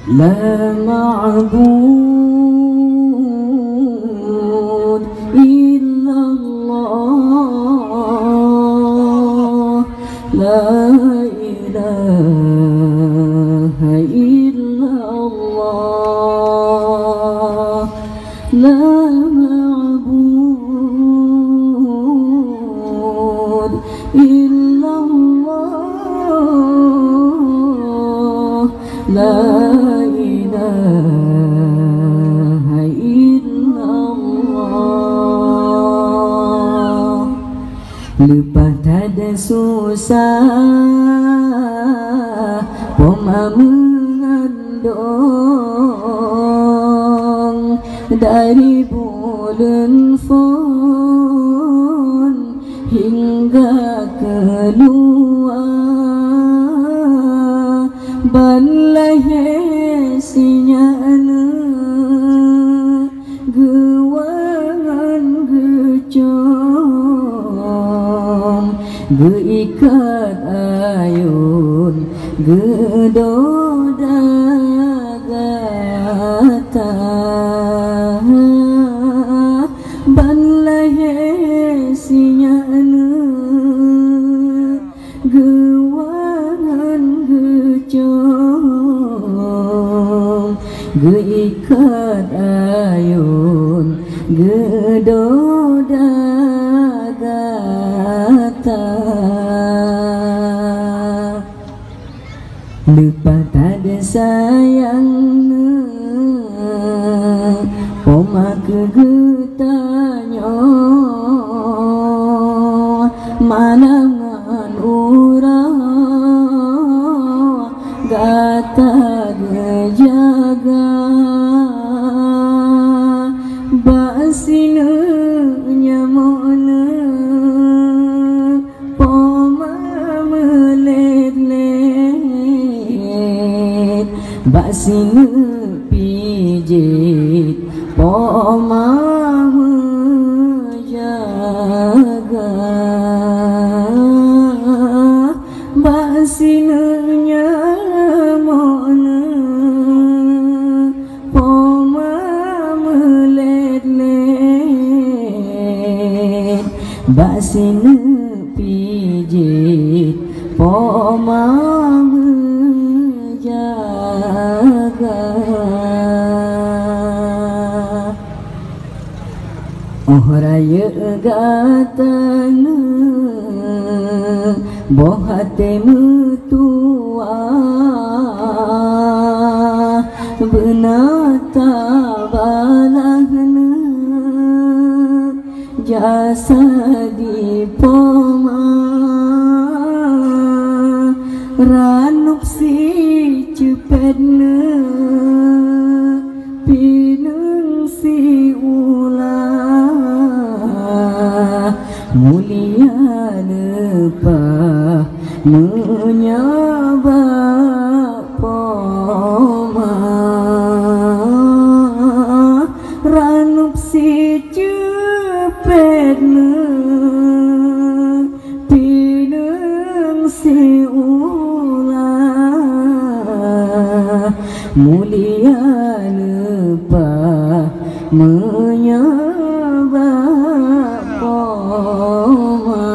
لا معبود إلا الله لا إله إلا الله لا معبود إلا الله لا lepas ada susah Poma mengandung dari bulan fon hingga keluar balai sinyana gewangan gecong geikat ayun gedoda gata balai sinyana gewangan gecong geikat ayun gedoda gata lupa ada sayangnya poma kegetanya malangan urang gata gejaga basina nyamona poma melet-let basina pijit poma menjaga basina nyamona poma melet-let basina pijit poma menjaga oh raya gatana boh hati mutua benata balahna jasa di poma ranuk si cepetna pinang si ulah mulia lepah menyaba poma ranuk si cepetna pinang si ulah mulia lepah menyaba poma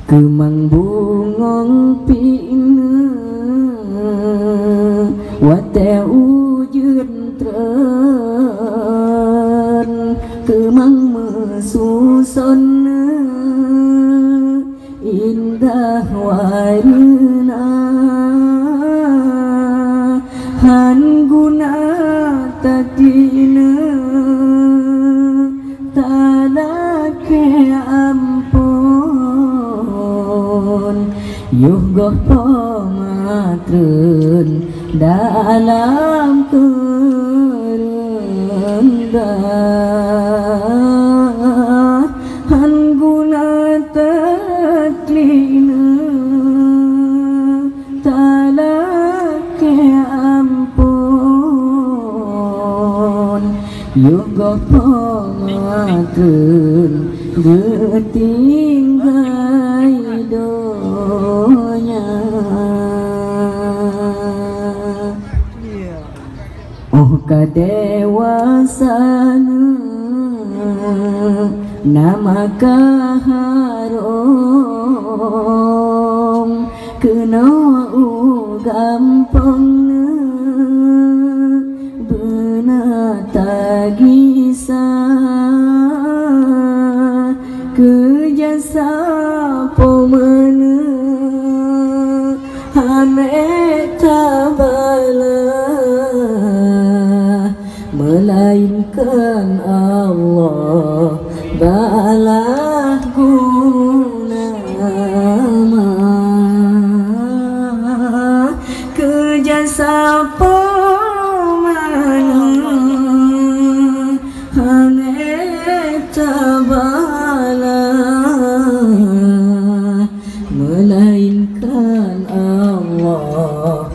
kemang bungong pina wate ujun tren kemang mesusun indah warna han guna takdina talake ampun yogoh pomatren dalam kerendah han guna taklina talake ampun yogoh pomatren getinggai donya kadewasana nama kaharom kena gampangna beuna tagisa kejasa pomena hane tabala melainkan Allah balah guna kejasa pomana hane tabala melainkan Allah